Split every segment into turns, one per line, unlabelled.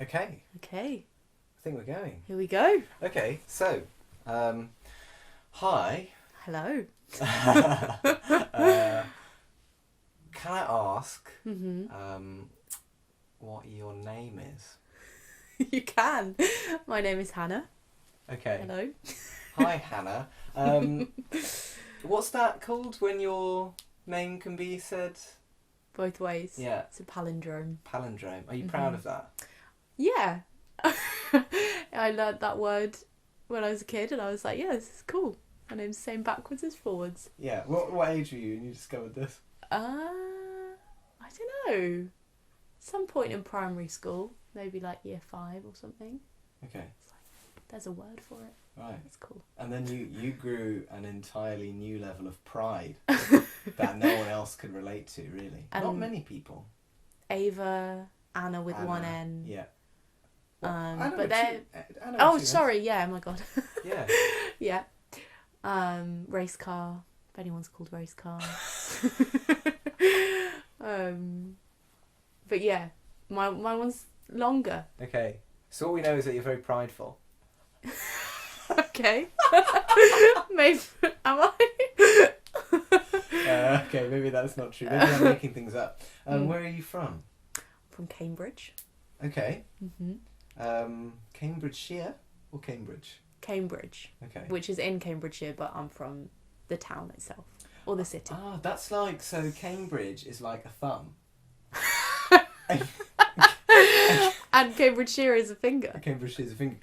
Okay,
Okay,
I think we're going.
here we go.
Okay, so, hi.
Hello.
Can I ask
Mm-hmm.
what your name is?
You can. My name is Hannah.
Okay.
Hello.
Hi, Hannah. What's that called when your name can be said?
Both ways.
Yeah,
It's a palindrome.
palindrome. Are you proud of that?
Yeah. I learnt that word when I was a kid and I was like, yeah, this is cool. My name's the same backwards as forwards.
Yeah. What age were you when you discovered this?
I don't know. Some point in primary school, maybe like year 5 or something.
Okay.
There's a word for it.
Right.
It's cool.
And then you grew an entirely new level of pride that no one else could relate to, really. Not many people.
Ava, Anna with one N.
Yeah.
Well, but they're...
Anna
Oh,
with two
sorry, yeah, oh my god.
N's. Yeah.
Yeah. Race car, if anyone's called race car. But yeah, my one's longer.
Okay. So what we know is that you're very prideful.
Okay. Maybe, am I?
Okay, maybe that's not true. Maybe I'm making things up. Where are you from?
From Cambridge.
Okay.
Mm-hmm.
Cambridgeshire or Cambridge?
Cambridge.
Okay.
Which is in Cambridgeshire, but I'm from the town itself. Or the city.
Ah, that's like, so Cambridge is like a thumb.
And Cambridgeshire is a finger.
Cambridgeshire is a finger,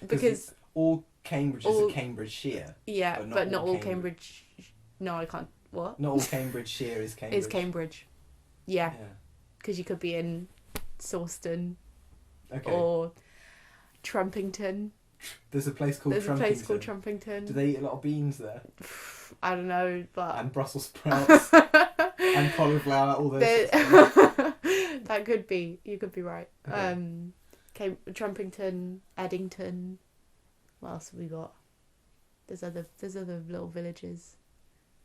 Because
all Cambridge is a Cambridgeshire.
Yeah, but not all Cambridge... No, I can't... What?
Not all Cambridgeshire is Cambridge.
Is Cambridge. Yeah. Because you could be in Sawston.
Okay.
Or Trumpington.
There's a place called
There's
Trumpington.
a place called Trumpington.
Do they eat a lot of beans there?
I don't know, but...
And Brussels sprouts. And cauliflower, all those sorts of things.
That could be. You could be right.
Okay.
Trumpington, Eddington. What else have we got? There's other little villages,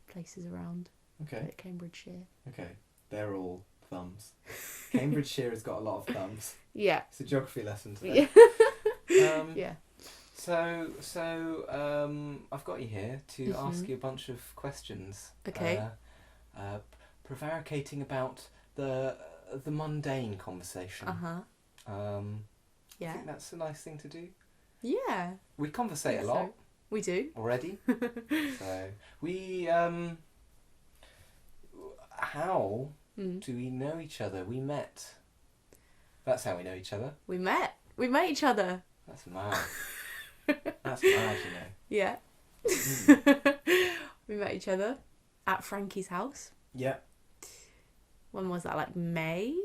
places around.
Okay.
Like Cambridgeshire.
Okay. They're all thumbs. Cambridgeshire has got a lot of thumbs.
Yeah.
It's a geography lesson today.
Yeah.
So I've got you here to ask you a bunch of questions.
Okay.
Prevaricating about the mundane conversation.
Yeah.
I think that's a nice thing to do.
Yeah.
We conversate a lot.
So. We do.
Already. So we how do we know each other? We met. That's how we know each other.
We met each other.
That's mad. That's mad, you know.
Yeah. We met each other at Frankie's house.
Yeah.
When was that? Like May?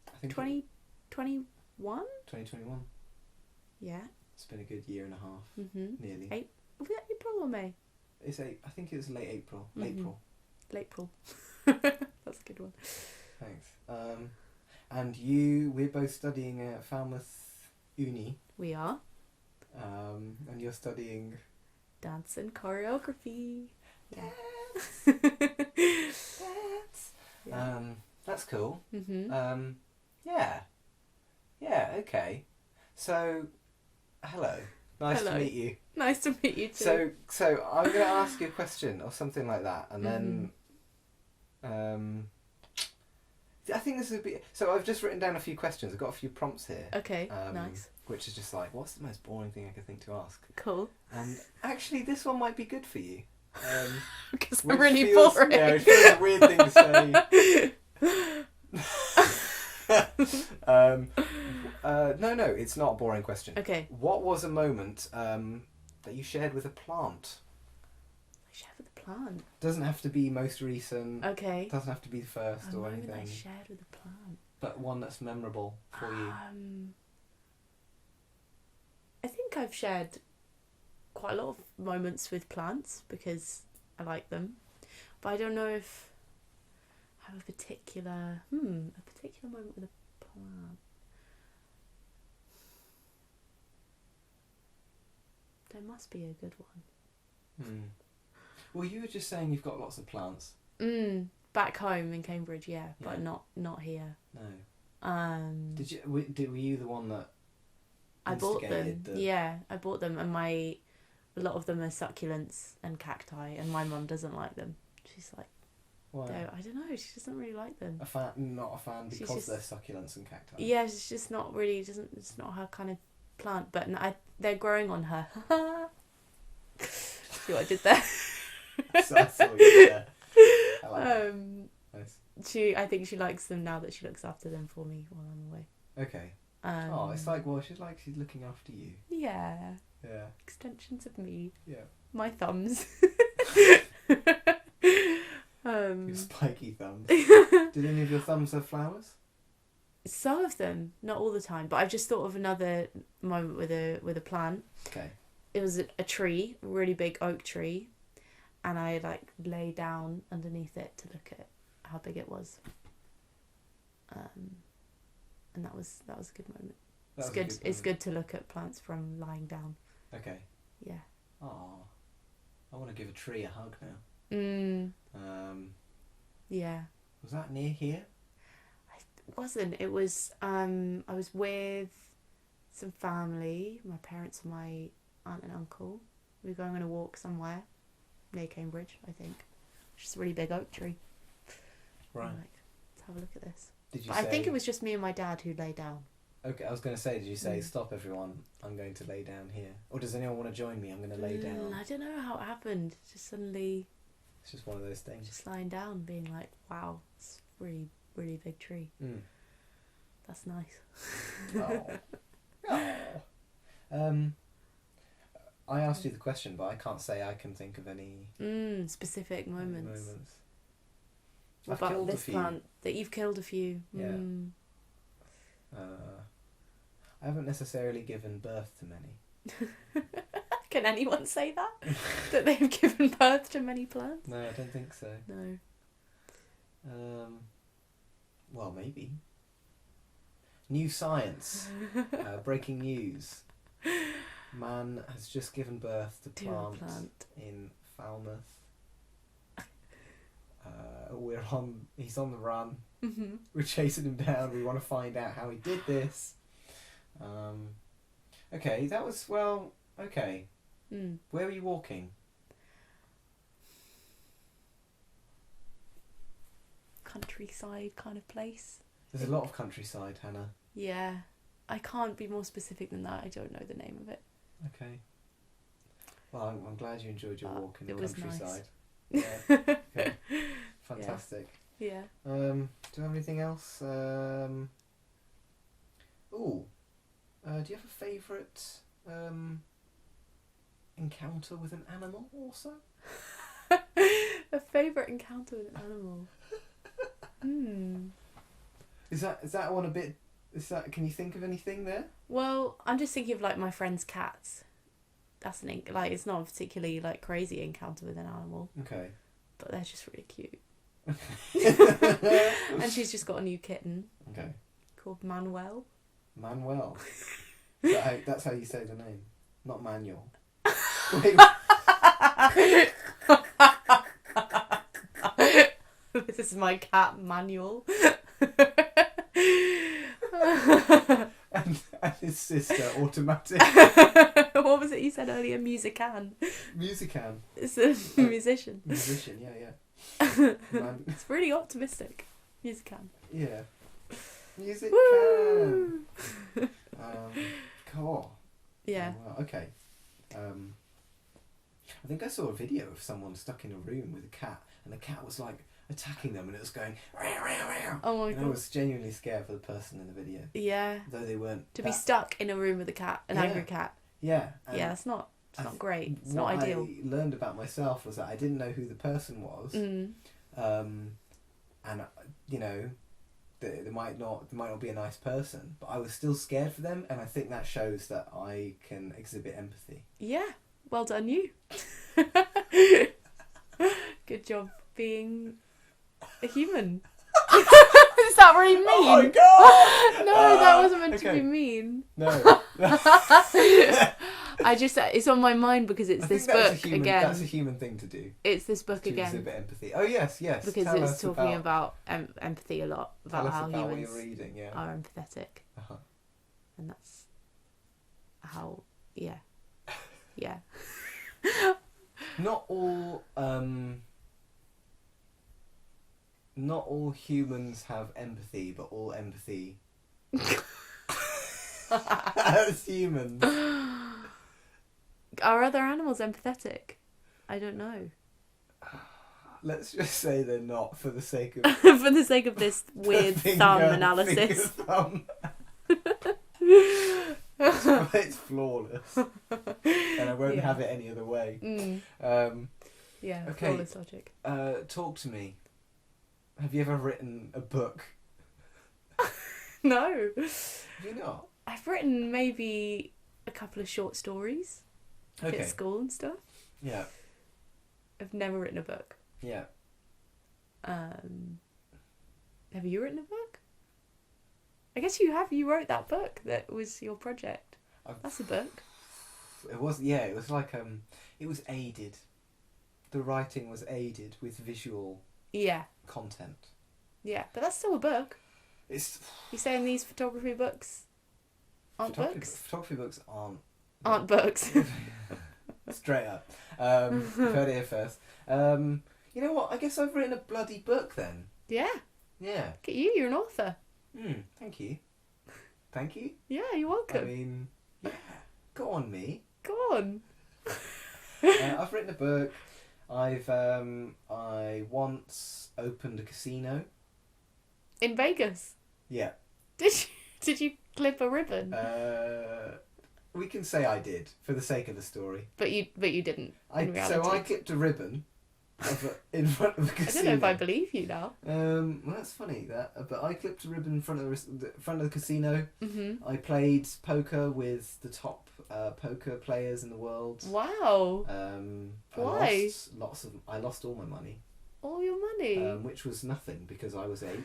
I think
2021?
2021.
Yeah.
It's been a good year and a half. Nearly.
Was that April or May?
I think it was late April.
April. That's a good one.
Thanks. And we're both studying at Falmouth Uni.
We are.
And you're studying
Dance and choreography.
dance. Dance.
Yeah.
That's cool.
Yeah.
Okay. So, hello. Nice to meet you.
Nice to meet you too.
So I'm going to ask you a question or something like that, and then, I think this is a bit. So I've just written down a few questions. I've got a few prompts here.
Okay. Nice.
Which is just like, what's the most boring thing I could think to ask?
Cool.
And actually, this one might be good for you.
Because I'm really boring.
Yeah, it feels a weird thing to say. No, it's not a boring question.
Okay.
What was a moment that you shared with a plant?
I shared with a plant.
Doesn't have to be most recent.
Okay.
Doesn't have to be the first or anything.
I shared with a plant.
But one that's memorable for you.
I think I've shared quite a lot of moments with plants because I like them, but I don't know if I have a particular moment with a plant. There must be a good one.
Well, you were just saying you've got lots of plants.
Back home in Cambridge, yeah, but not here.
No. Were you the one that
I bought them.
instigated
Yeah, I bought them, and a lot of them are succulents and cacti, and my mum doesn't like them. She's like,
Why?
I don't know. She doesn't really like them.
Not a fan because they're succulents and cacti.
Yeah, she's just not really. It's not her kind of plant. But they're growing on her. See what I did there?
So I saw you there. I like that. Nice.
I think she likes them now that she looks after them for me while I'm away.
Okay. It's like, she's looking after you.
Yeah.
Yeah.
Extensions of me.
Yeah.
My thumbs.
Your spiky thumbs. Did any of your thumbs have flowers?
Some of them, not all the time. But I've just thought of another moment with a plant.
Okay.
It was a tree, a really big oak tree, and I lay down underneath it to look at how big it was. And that was a good moment. It's good to look at plants from lying down.
Okay.
Yeah.
Oh, I want to give a tree a hug now.
Yeah.
Was that near here?
It wasn't. It was. I was with some family, my parents and my aunt and uncle. We were going on a walk somewhere near Cambridge, I think. Which is a really big oak tree.
Right.
Let's have a look at this. I think it was just me and my dad who lay down.
Okay, I was going to say, did you say, stop everyone, I'm going to lay down here? Or does anyone want to join me? I'm going to lay down.
I don't know how it happened. Just suddenly...
It's just one of those things.
Just lying down, being like, wow, it's a really, really big tree. That's nice.
I asked you the question, but I can't say I can think of any...
specific moments.
I've killed
this
a few.
plant that you've killed a few.
Yeah. I haven't necessarily given birth to many.
Can anyone say that? That they've given birth to many plants?
No, I don't think so.
No.
Well, maybe. New science. Breaking news. Man has just given birth to plant in Falmouth. He's on the run.
Mm-hmm.
We're chasing him down. We want to find out how he did this. Okay, that was, okay. Where were you walking?
Countryside kind of place.
There's a lot of countryside, Hannah.
Yeah. I can't be more specific than that. I don't know the name of it.
Okay. Well, I'm glad you enjoyed your walk in the
Nice.
countryside. Yeah. Okay. Fantastic.
Yeah.
Do you have anything else? Do you have a favourite encounter with an animal also?
A favourite encounter with an animal?
Is that one a bit... Can you think of anything there?
Well, I'm just thinking of my friend's cats. That's it's not a particularly crazy encounter with an animal. Okay. But they're just really cute. And she's just got a new kitten.
Okay.
Called Manuel.
Manuel. That's how you say the name, not Manuel. Wait.
This is my cat Manuel.
and his sister Automatic.
What was it you said earlier? Musican. It's a musician.
Musician, yeah.
It's really optimistic. Musican.
Yeah. Musican. Cool.
Yeah.
Oh, wow. Okay. I think I saw a video of someone stuck in a room with a cat, and the cat was attacking them, and it was going.
Oh my god!
I was genuinely scared for the person in the video.
Yeah.
Though they weren't.
To be stuck in a room with a cat, an angry cat.
Yeah.
Yeah, it's not great. It's not ideal.
What I learned about myself was that I didn't know who the person was, and they might not be a nice person, but I was still scared for them, and I think that shows that I can exhibit empathy.
Yeah. Well done, you. Good job being a human. Is that really mean?
Oh my god!
No, that wasn't meant to be mean.
No.
It's on my mind because it's this book again.
That's a human thing to do.
It's this book
to
again.
exhibit empathy. Oh yes.
Because it's talking about empathy a lot, about how humans are empathetic.
Uh-huh.
And that's how, yeah.
Not all humans have empathy, but all empathy as humans.
Are other animals empathetic? I don't know.
Let's just say they're not, for the sake of
for the sake of this weird thumb analysis.
Thumb. It's flawless, and I won't have it any other way.
Okay. Flawless logic.
Talk to me. Have you ever written a book?
No.
Have you not?
I've written maybe a couple of short stories at school and stuff.
Yeah.
I've never written a book.
Yeah.
Have you written a book? I guess you have. You wrote that book. That was your project. That's a book.
It was. Yeah. It was like it was aided. The writing was aided with visual.
Yeah.
Content.
Yeah, but that's still a book.
You're
saying these photography books aren't books?
Photography books
aren't books.
Straight up. Heard it here first. You know what? I guess I've written a bloody book then.
Yeah.
Yeah.
Look at you. You're an author.
Thank you. Thank you.
Yeah, you're welcome.
I mean, yeah. Go on, me.
Go on.
I've written a book. I once opened a casino.
In Vegas?
Yeah.
Did you clip a ribbon?
We can say I did, for the sake of the story.
But you didn't, in reality.
So I clipped a ribbon in front of the casino.
I don't know if I believe you now.
Well, that's funny, but I clipped a ribbon in front of the casino.
Mm-hmm.
I played poker with the top poker players in the world.
Wow.
Why? I lost all my money.
All your money?
Which was nothing because I was 8.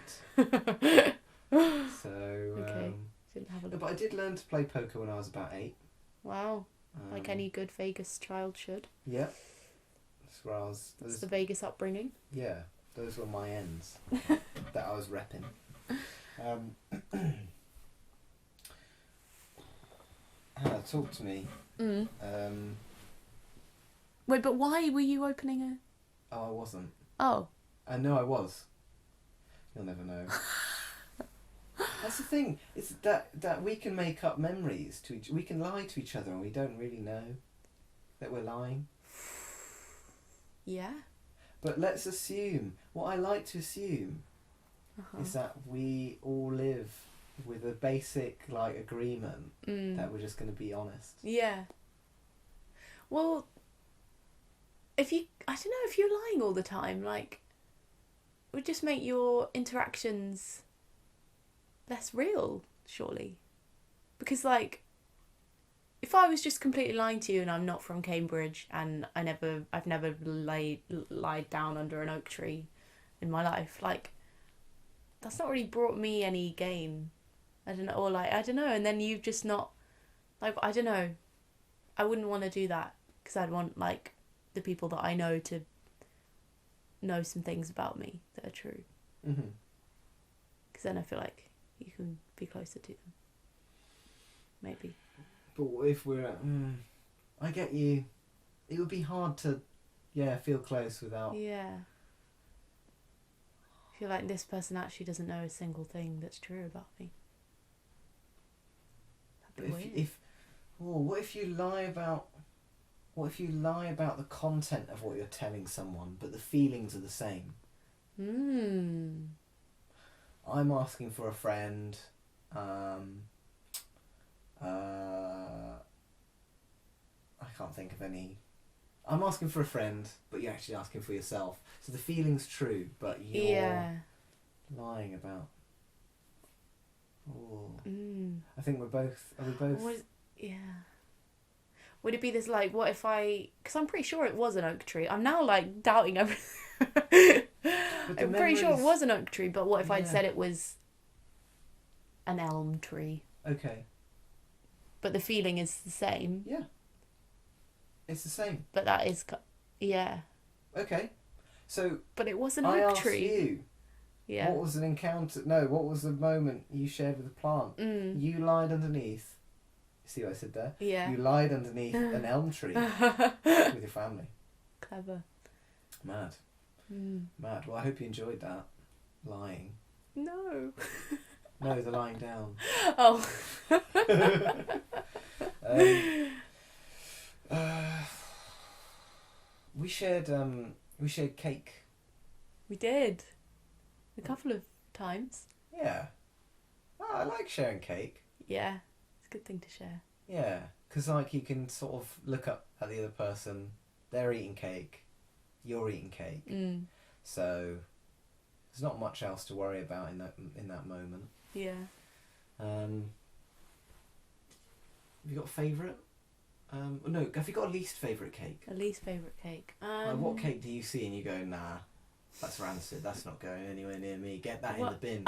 So.
Okay. Didn't have a look.
But I did learn to play poker when I was about 8.
Wow. Like any good Vegas child should.
Yeah. That's where I was.
That's the Vegas upbringing.
Yeah. Those were my ends that I was repping. Hannah, talk to me.
Wait, but why were you opening a...
Oh, I wasn't.
Oh.
I know I was. You'll never know. That's the thing. It's that we can make up memories we can lie to each other and we don't really know that we're lying.
Yeah.
But let's assume, what I like to assume is that we all live with a basic agreement that we're just going to be honest.
Yeah. Well, I don't know, if you're lying all the time, it would just make your interactions less real, surely. Because if I was just completely lying to you and I'm not from Cambridge and I've never lied down under an oak tree in my life, that's not really brought me any gain. I don't know, or I don't know, and then you've just not, I don't know, I wouldn't want to do that because I'd want the people that I know to know some things about me that are true.
Mhm.
Because then I feel like you can be closer to them. Maybe.
But what if we're... I get you. It would be hard to, feel close without...
Yeah. I feel like this person actually doesn't know a single thing that's true about me. That'd be weird.
What if you lie about... What if you lie about the content of what you're telling someone, but the feelings are the same? I'm asking for a friend. I can't think of any. I'm asking for a friend, but you're actually asking for yourself. So the feeling's true, but you're lying about. Oh. I think we're both. Are we both?
Would it be this what if because I'm pretty sure it was an oak tree. I'm now doubting everything. I'm pretty sure it was an oak tree, but what if I'd said it was an elm tree?
Okay.
But the feeling is the same.
Yeah. It's the same.
But that is, yeah.
Okay. So
But it was an
I
oak
asked
tree.
you,
Yeah.
what was an encounter? No, what was the moment you shared with the plant?
Mm.
You lied underneath. See what I said there?
Yeah.
You lied underneath an elm tree with your family.
Clever.
Mad.
Mm.
Mad. Well, I hope you enjoyed that. Lying.
No.
No, the lying down.
Oh.
We shared cake.
We did. A couple of times.
Yeah. Oh, I like sharing cake.
Yeah. It's a good thing to share.
Yeah, because like you can sort of look up at the other person. They're eating cake. You're eating cake.
Mm.
So there's not much else to worry about in that moment.
Yeah.
Have you got a favourite? No, have you got a least favourite cake?
A least favourite cake.
Like what cake do you see and you go, nah, that's rancid, that's not going anywhere near me, get that in the bin.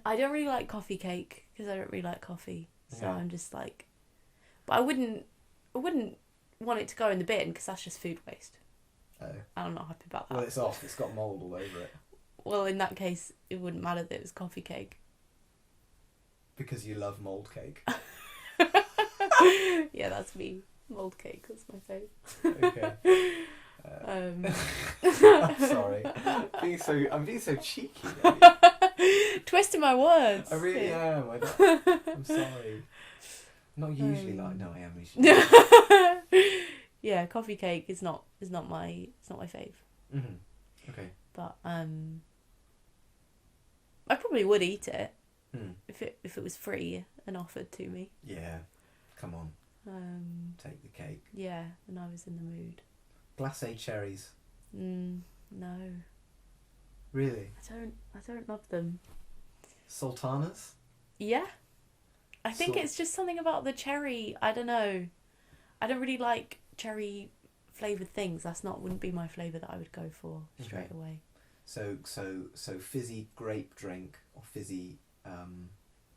I don't really like coffee cake because I don't really like coffee. So
Yeah.
I'm just like, but I wouldn't want it to go in the bin because that's just food waste.
Oh.
I'm not happy about that.
Well, it's off, it's got mould all over it.
Well, in that case, it wouldn't matter that it was coffee cake.
Because you love mould cake.
Yeah, that's me. Mold cake, that's my favourite.
Okay. I'm sorry. I'm being so cheeky.
Twisting my words.
I really am. I'm sorry. Not usually like. No, I am usually.
Yeah, coffee cake is not my fave.
Mm-hmm. Okay.
But I probably would eat it if it was free and offered to me.
Yeah. Come on. Take the cake.
Yeah, and I was in the mood.
Glace cherries.
No.
Really?
I don't love them.
Sultanas?
Yeah. I think it's just something about the cherry. I don't know. I don't really like cherry flavoured things. Wouldn't be my flavour that I would go for straight away. So
fizzy grape drink or fizzy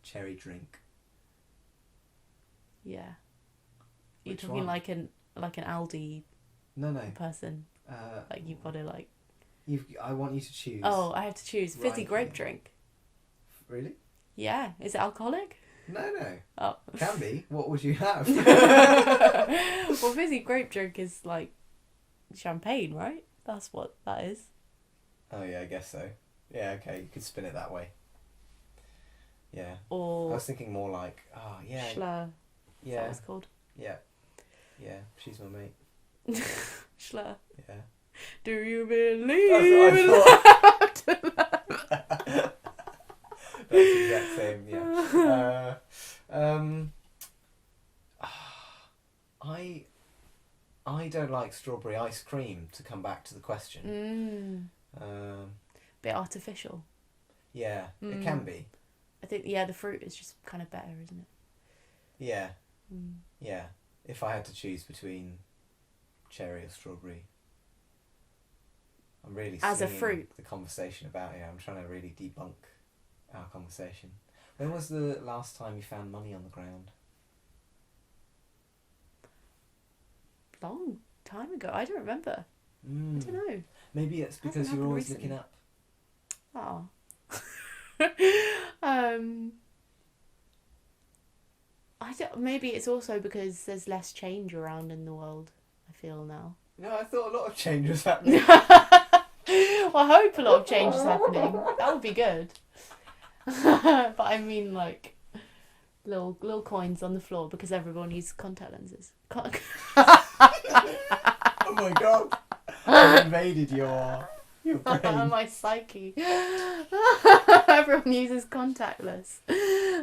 cherry drink.
Yeah. You're
Which
talking
one?
like an Aldi
No.
person. Like you've got to like.
I want you to choose.
Oh, I have to choose fizzy
Right
grape
here.
drink.
Really?
Yeah. Is it alcoholic?
No.
Oh.
Can be. What would you have?
Well, fizzy grape drink is like champagne, right? That's what that is.
Oh yeah, I guess so. Yeah, okay, you could spin it that way. Yeah. I
Or
was thinking more like,
Schlur. Is that
yeah,
what it's called?
yeah, she's my mate.
Schlur.
Yeah.
Do you believe in love?
That's the exact same. Yeah. I don't like strawberry ice cream. To come back to the question.
Bit artificial.
Yeah, it can be.
I think the fruit is just kind of better, isn't it?
Yeah. Yeah. If I had to choose between cherry or strawberry, I'm really
As a
swinging
fruit.
the conversation about it. I'm trying to really debunk our conversation. When was the last time you found money on the ground?
Long time ago. I don't remember. I don't know.
Maybe it's because
Hasn't
you're always
happened
looking up.
Oh. Maybe it's also because there's less change around in the world, I feel now.
No, I thought a lot of change was happening.
Well, I hope a lot of change is happening. That would be good. But I mean, like, little coins on the floor because everyone uses contact lenses.
Oh my god! I invaded your brain.
My psyche. Everyone uses contactless,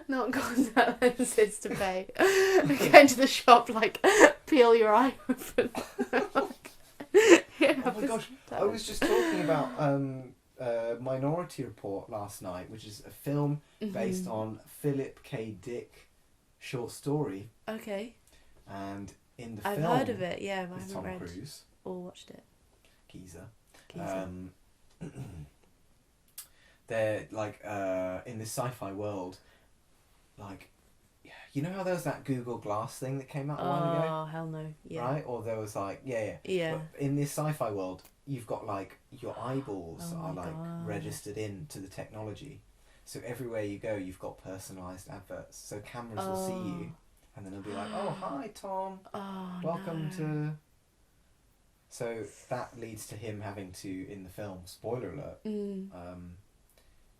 not contact lenses to pay. Go into the shop, like, peel your eye open.
Oh my gosh! I was just talking about Minority Report last night, which is a film based on Philip K. Dick short story.
Okay.
And in the
I've
film,
heard of it, yeah, but I haven't
Tom
read
Cruise,
or watched it.
geezer.
Geezer.
They're like in this sci-fi world, like You know how there was that Google Glass thing that came out a while ago?
Oh, hell no. Yeah.
Right? Or there was like, yeah.
Yeah.
But in this sci-fi world, you've got like your eyeballs
Oh
are
my
like
God.
registered into the technology. So everywhere you go, you've got personalised adverts. So cameras will see you, and then they'll be like, "Oh, hi, Tom.
Oh,
Welcome
no.
to." So that leads to him having to, in the film, spoiler alert,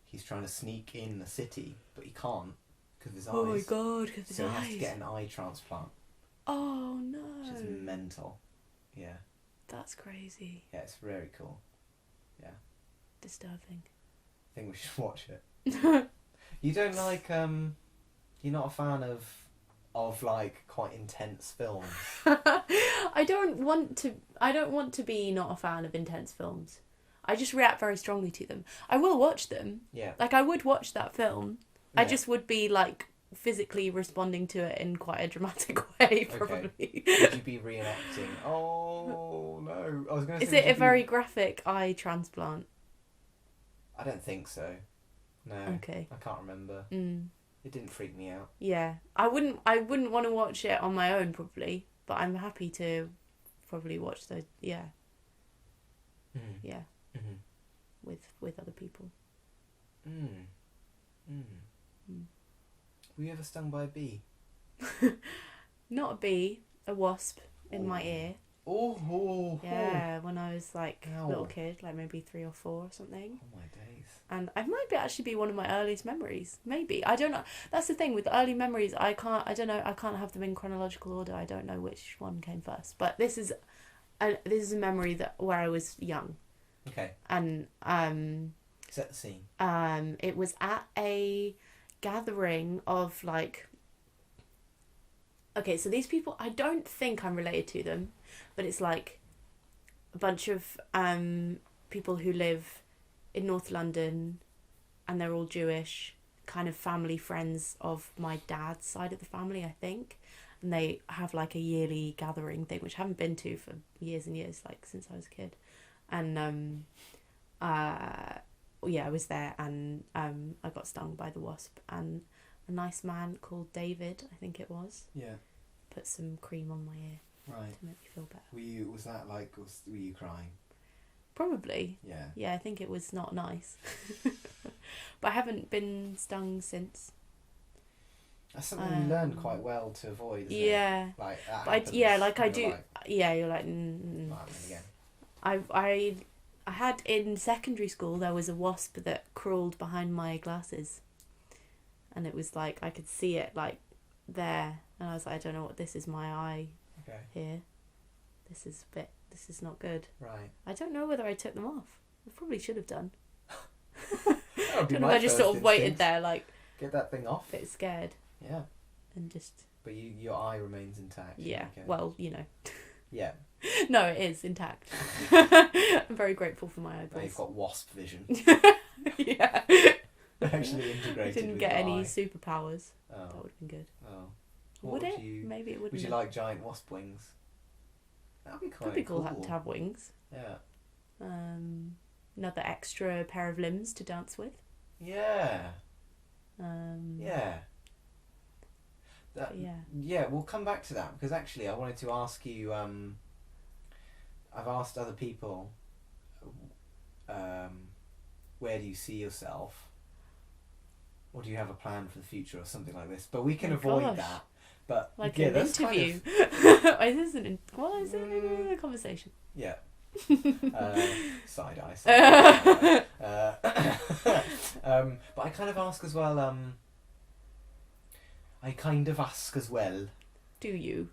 he's trying to sneak in the city, but he can't because of his eyes.
Oh my God, because of his
So
eyes.
he has to get an eye transplant,
Oh no.
which is mental. Yeah.
That's crazy.
Yeah, it's very cool. Yeah.
Disturbing.
I think we should watch it. You don't like you're not a fan of like quite intense films.
I don't want to be not a fan of intense films. I just react very strongly to them. I will watch them.
Yeah.
Like I would watch that film.
Yeah.
I just would be like physically responding to it in quite a dramatic way, probably.
Would you be reenacting? Oh no! I was going to say.
Is it a very graphic eye transplant?
I don't think so. No.
Okay.
I can't remember. It didn't freak me out.
Yeah, I wouldn't want to watch it on my own probably, but I'm happy to probably watch the yeah with other people.
Were you ever stung by a bee?
Not a bee, a wasp in my ear.
Oh.
Yeah, when I was like a
Ow.
little kid, like maybe 3 or 4 or something.
Oh my days.
And it might actually be one of my earliest memories. Maybe, I don't know. That's the thing with early memories. I can't have them in chronological order. I don't know which one came first. But this is a memory where I was young.
Okay.
And
Set the scene.
it was at a gathering of like. Okay, so these people, I don't think I'm related to them, but it's like a bunch of people who live in North London, and they're all Jewish, kind of family friends of my dad's side of the family, I think. And they have like a yearly gathering thing, which I haven't been to for years and years, like since I was a kid. And yeah, I was there, and I got stung by the wasp, and a nice man called David, I think it was, put some cream on my ear to make me feel better.
Were you crying?
Probably.
Yeah.
Yeah, I think it was not nice. But I haven't been stung since.
That's something you learn quite well to avoid, isn't
Yeah.
it? Like, that
But
happens,
I do.
Like,
yeah, you're like.
Not happening again.
I had in secondary school, there was a wasp that crawled behind my glasses, and it was like I could see it like there, and I was like, I don't know what this is. My eye here. This is not good.
Right.
I don't know whether I took them off. I probably should have done.
That would be
don't know.
my
I just sort of
first
waited
instinct.
there, like
Get that thing off.
a bit scared,
Yeah.
and just.
But your eye remains intact.
Yeah.
Okay.
Well, you know.
Yeah.
No, it is intact. I'm very grateful for my
Now
eyeballs.
you've got wasp vision.
Yeah.
Actually integrated.
Didn't
with
get
your
any
eye.
superpowers. That
Oh.
would have been good.
Oh.
Would it? Maybe it wouldn't.
Would you like giant wasp wings? That'd be quite
That'd be cool to have wings.
Yeah.
Another extra pair of limbs to dance with.
Yeah. Yeah.
Yeah.
Yeah, we'll come back to that because actually I wanted to ask you. I've asked other people, where do you see yourself, or do you have a plan for the future or something like this? But we can avoid
gosh.
that. But
Like
yeah,
an
that's
interview.
Kind of,
Is it a conversation?
yeah. Side eye. But I kind of ask as well. I kind of ask as well.
Do you?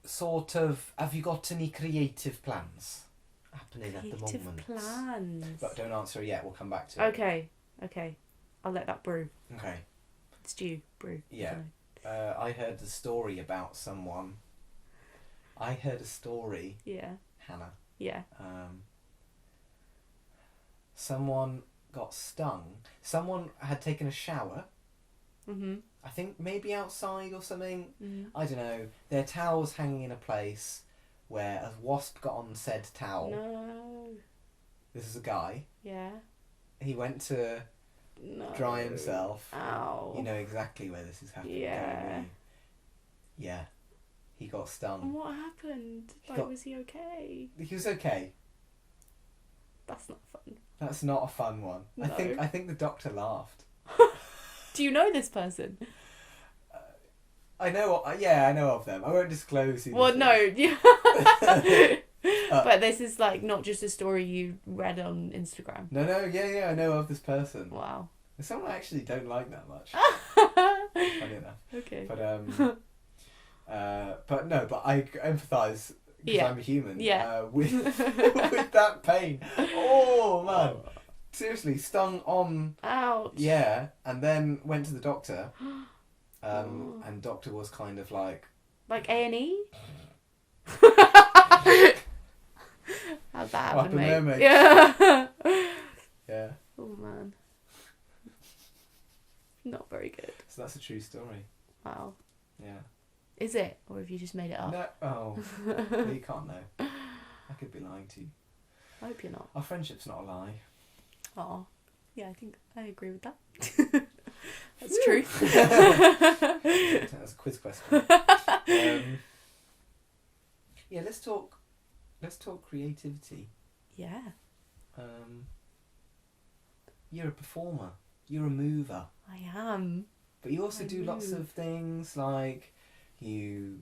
Sort of. Have you got any creative plans happening at the
Creative
moment?
plans.
But don't answer it yet. We'll come back to it.
Okay. I'll let that brew.
Okay.
Stew, brew.
Yeah. I heard the story about someone.
Yeah.
Hannah.
Yeah.
Someone got stung. Someone had taken a shower.
Mhm.
I think maybe outside or something.
Mhm.
I don't know. Their towel was hanging in a place where a wasp got on said towel.
No.
This is a guy.
Yeah.
He went to
No.
dry himself.
Ow.
You know exactly where this is happening,
Yeah.
don't you? Yeah. He got
And
stung.
what happened?
He
Like,
got-
was he okay?
He was okay.
That's not fun.
That's not a fun one.
No.
I think the doctor laughed.
Do you know this person?
I know of them. I won't disclose who
Well,
this
no.
is.
Yeah. But this is like not just a story you read on Instagram.
No, yeah, I know of this person.
Wow.
It's someone I actually don't like that much. Funny enough.
Okay.
But I empathise because
Yeah.
I'm a human.
Yeah.
With with that pain. Oh man. Seriously, stung on.
Ouch.
Yeah, and then went to the doctor. And doctor was kind of like.
Like A&E? How's that
What
happen,
happened there,
mate?
mate?
Yeah.
Yeah.
Oh man. Not very good.
So that's a true story.
Wow.
Yeah.
Is it? Or have you just made it up?
No. Oh. You can't know. I could be lying to you.
I hope you're not.
Our friendship's not a lie.
Oh. Yeah, I think I agree with that. That's true.
That's a quiz question. Yeah, let's talk creativity.
Yeah.
You're a performer. You're a mover.
I am.
But you also
I
do lots
move.
of things like you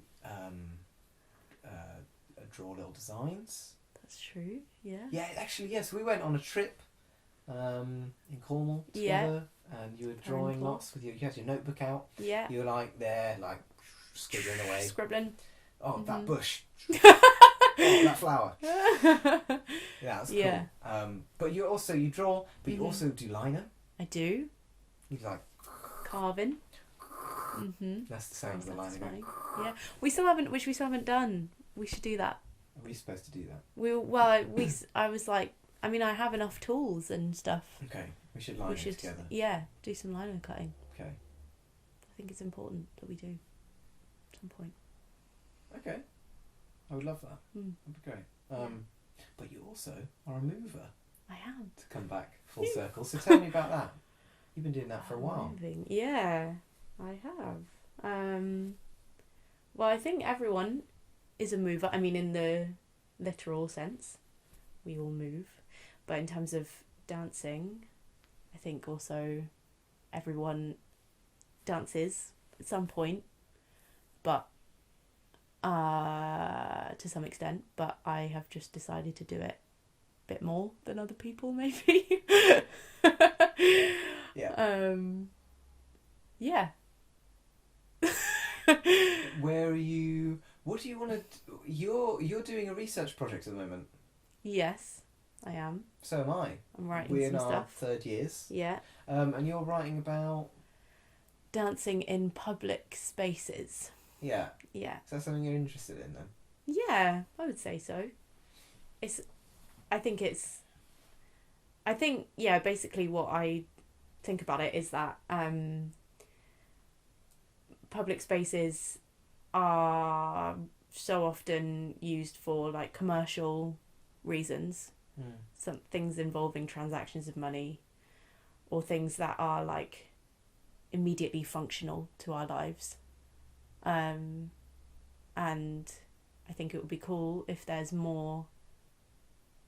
draw little designs.
That's true. Yeah.
Yeah, actually, yes. We went on a trip in Cornwall
Yeah.
together, and you were drawing
Cornwall.
lots with you had your notebook out.
Yeah.
You were like there, like scribbling away.
Scribbling.
Oh, that
Mhm.
bush. Oh, that flower. Yeah, that's cool.
Yeah.
But you draw, but you
Mhm.
also do liner.
I do.
You like
Carving. Mhm.
that's the sound of the liner.
Satisfying.
Going.
Yeah. We still haven't done. We should do that.
Are we supposed to do that?
I was like, I mean, I have enough tools and stuff.
Okay, we should line
We
it
should,
together.
yeah, do some liner cutting.
Okay.
I think it's important that we do at some point.
Okay. I would love that.
Mm.
That'd be great. But you also are a mover.
I am.
To come back full circle. So tell me about that. You've been doing that for a while.
Moving. Yeah, I have. Well, I think everyone is a mover. I mean, in the literal sense, we all move. But in terms of dancing, I think also everyone dances at some point, but to some extent. But I have just decided to do it a bit more than other people, maybe.
Yeah.
Yeah.
Where are you? What do you want to? You're doing a research project at the moment.
Yes, I am.
So am I.
I'm writing
We're in
some
our
stuff.
third years.
Yeah.
And you're writing about.
Dancing in public spaces.
Yeah.
Yeah.
Is that something you're interested in then?
Yeah, I would say so. I think, yeah, basically what I think about it is that public spaces are so often used for like commercial reasons. Some things involving transactions of money or things that are like immediately functional to our lives. And I think it would be cool if there's more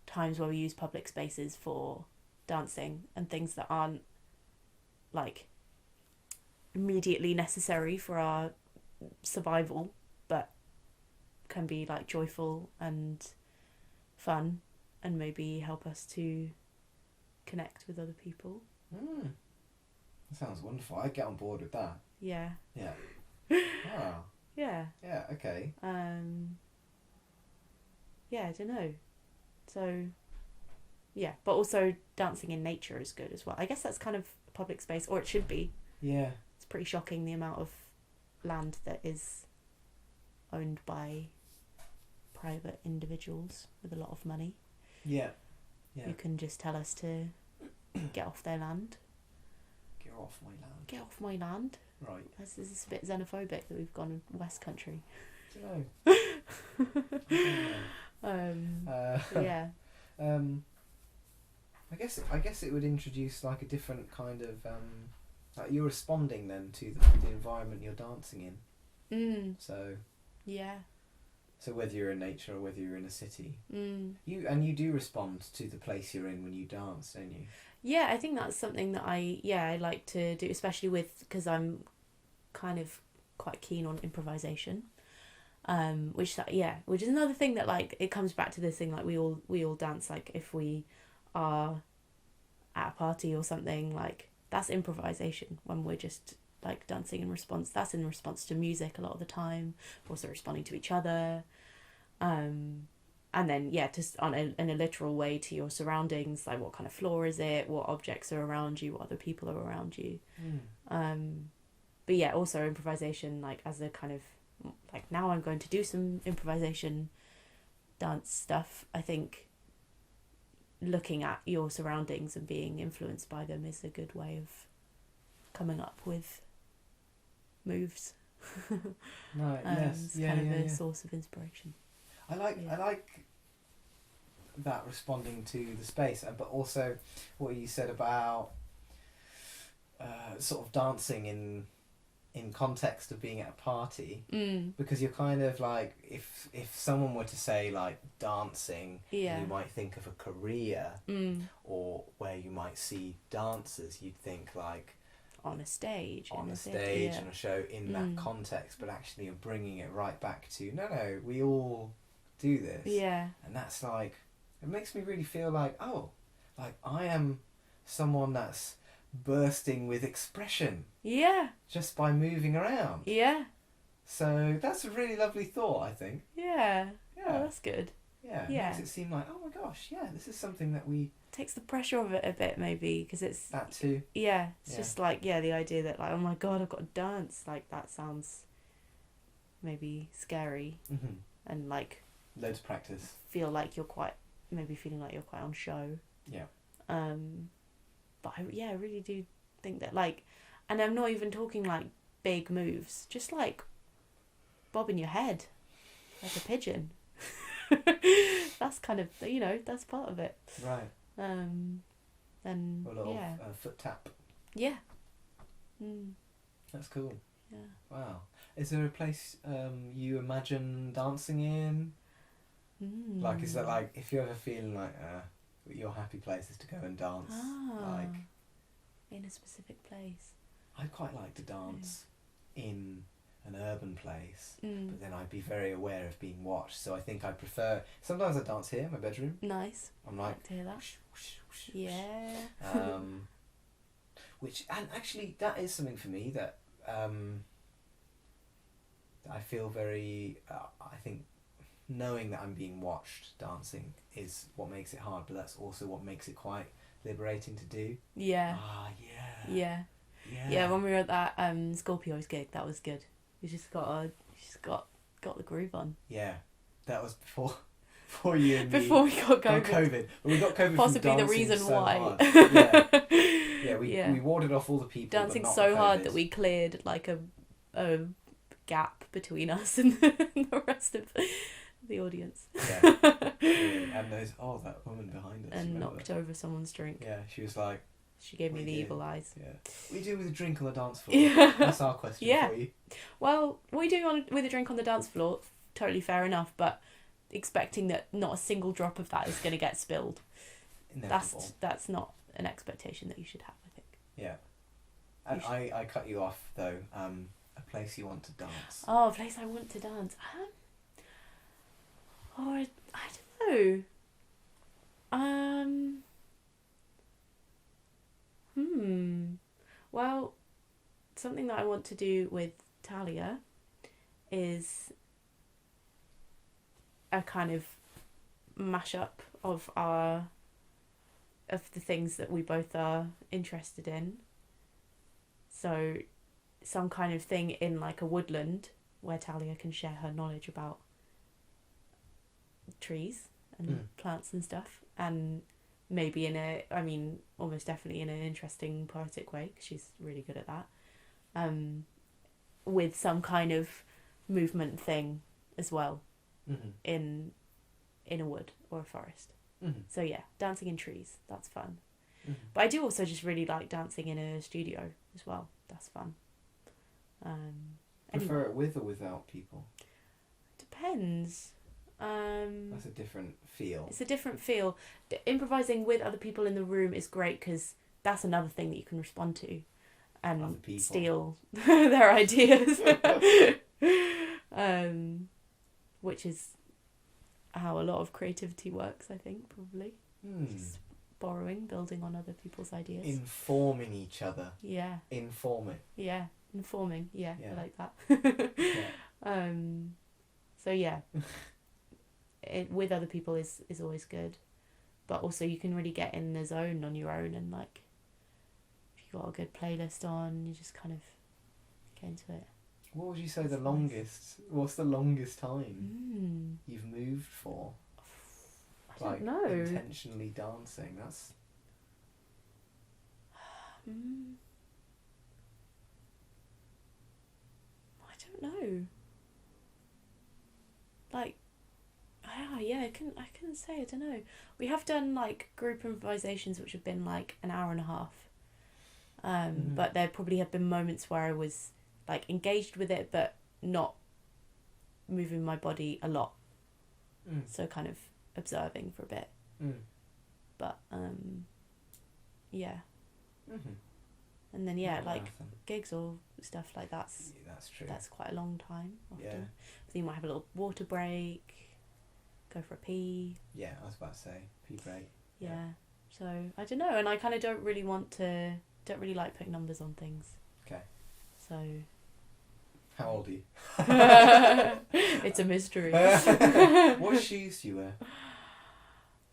times where we use public spaces for dancing and things that aren't like immediately necessary for our survival but can be like joyful and fun and maybe help us to connect with other people.
That sounds wonderful. I'd get on board with that.
Yeah.
Yeah. Wow.
Yeah.
Yeah, okay.
Yeah, I don't know. So, yeah, but also dancing in nature is good as well. I guess that's kind of public space, or it should be.
Yeah.
It's pretty shocking the amount of land that is owned by private individuals with a lot of money.
Yeah. Yeah.
Who can just tell us to get off their land.
Get off my land.
Get off my land.
Right.
This is a bit xenophobic that we've gone West Country.
I don't know.
Yeah.
I guess it would introduce like a different kind of like you're responding then to the environment you're dancing in. So
Yeah.
so whether you're in nature or whether you're in a city,
Mm.
you do respond to the place you're in when you dance, don't you?
Yeah, I think that's something that I like to do, especially because I'm kind of quite keen on improvisation. Which is another thing that like it comes back to this thing like we all dance like if we are at a party or something, like that's improvisation when we're just like dancing in response. That's in response to music a lot of the time, also responding to each other. And then just in a literal way to your surroundings, like what kind of floor is it, what objects are around you, what other people are around you. But yeah, also improvisation like as a kind of like now I'm going to do some improvisation dance stuff. I think looking at your surroundings and being influenced by them is a good way of coming up with moves.
Right. Yes.
It's kind of a source of inspiration.
I like that responding to the space, but also what you said about sort of dancing in context of being at a party, because you're kind of like if someone were to say like dancing, you might think of a career, or where you might see dancers, you'd think like
on a stage
on a show in that context, but actually you're bringing it right back to no, we all do this, and that's like it makes me really feel like like I am someone that's bursting with expression just by moving around. So that's a really lovely thought, I think.
Oh, that's good.
It makes it seem like, oh my gosh, this is something that we
takes the pressure off it a bit, maybe, because it's
that too.
It's just like the idea that like, oh my god, I've got to dance, like that sounds maybe scary, and like
loads of practice.
Feel like you're quite feeling like you're quite on show. But I really do think that like, and I'm not even talking like big moves, just like bobbing your head like a pigeon. That's kind of that's part of it.
Right.
And
a little foot tap. That's cool. Wow. Is there a place you imagine dancing in? Like, is that like if you're ever feeling like your happy place is to go and dance, like
in a specific place?
I'd quite like to dance in an urban place, but then I'd be very aware of being watched, so I think I'd prefer, sometimes I dance here in my bedroom.
Nice.
I'm like
to hear that.
Whoosh, whoosh, whoosh. Which, and actually that is something for me that I feel very I think knowing that I'm being watched dancing is what makes it hard, but that's also what makes it quite liberating to do. When we were at that Scorpio's gig, that was good. You just got the groove on. That was before you and
before we got
COVID. Well, we got COVID
possibly
from
the reason
so
why
hard. we warded off all the people
dancing so hard that we cleared like a gap between us and the rest of the audience.
And there's that woman behind us
and knocked over someone's drink.
She was like,
she gave me the evil eyes.
What do you do with a drink on the dance floor? That's our question for you.
Well, what are you doing with a drink on the dance floor? Totally fair enough, but expecting that not a single drop of that is going to get spilled.
Inevitable.
That's not an expectation that you should have, I think.
And I cut you off though. A place you want to dance.
Oh, a place I want to dance. I don't know. Well, something that I want to do with Talia is a kind of mashup of the things that we both are interested in. So some kind of thing in like a woodland where Talia can share her knowledge about trees and plants and stuff, and maybe almost definitely in an interesting poetic way, because she's really good at that, with some kind of movement thing as well, in a wood or a forest. So yeah, dancing in trees, that's fun.
Mhm.
But I do also just really like dancing in a studio as well. That's fun.
Prefer
Anyway,
it with or without people?
depends.
That's a different feel.
It's a different feel. Improvising with other people in the room is great because that's another thing that you can respond to
Other
and
people.
steal their ideas. Which is how a lot of creativity works, I think, probably. Just borrowing, building on other people's ideas.
Informing each other.
Yeah.
Informing.
Yeah. Informing. Yeah,
Yeah.
I like that.
Yeah.
So yeah. With other people is always good. But also you can really get in the zone on your own, and like if you've got a good playlist on, you just kind of get into it.
What would you say the
That's
longest? What's the longest time you've moved for?
I don't know.
Intentionally dancing. That's.
I don't know. Like, yeah, I couldn't say. I don't know. We have done like group improvisations which have been like an hour and a half. But there probably have been moments where I was like engaged with it, but not moving my body a lot. So kind of observing for a bit. But yeah. And then
Not a
like
marathon.
gigs or stuff like that's
true.
that's quite a long time often.
Yeah.
So you might have a little water break, go for a pee.
Yeah, I was about to say pee break.
Yeah. So I don't know, and I kind of don't really like putting numbers on things.
Okay.
So.
How old are you?
It's a mystery.
What shoes do you wear?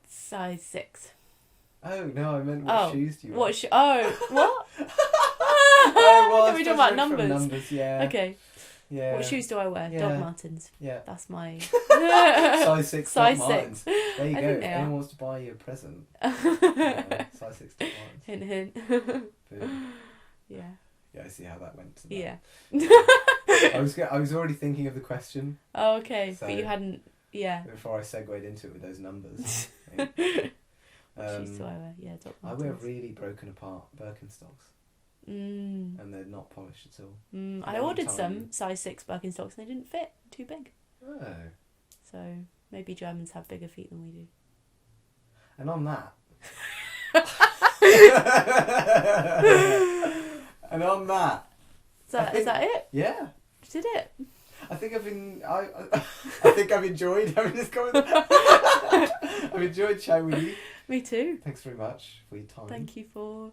Size 6.
Oh no, I meant what shoes do you wear?
What? What?
Well,
Are we talking about numbers?
Numbers, yeah.
Okay.
Yeah.
What shoes do I wear?
Yeah.
Dog Martens.
Yeah.
That's my
Size 6.
Size
Doc
6.
Martens. There you
I
go.
think
If
they
anyone
are.
wants to buy you a present, size 6 Doc Martens.
Hint, hint.
Boom.
Yeah.
Yeah, I see how that went. To that.
Yeah.
I was already thinking of the question.
Oh, okay.
So-
But you hadn't. Yeah.
Before I segued into it with those numbers.
What shoes do I wear? Yeah, Dog
I
Martens.
wear really broken apart Birkenstocks, and they're not polished at all.
I ordered some size 6 Birkenstocks and they didn't fit. Too big.
Oh.
So maybe Germans have bigger feet than we do.
And on that. And on that.
Is that it?
Yeah.
You did it.
I think I've enjoyed having this conversation. I've enjoyed chatting with you.
Me too.
Thanks very much for your time.
Thank you for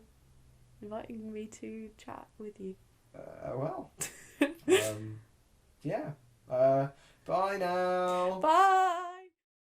inviting me to chat with you.
Well. Yeah. Bye now.
Bye.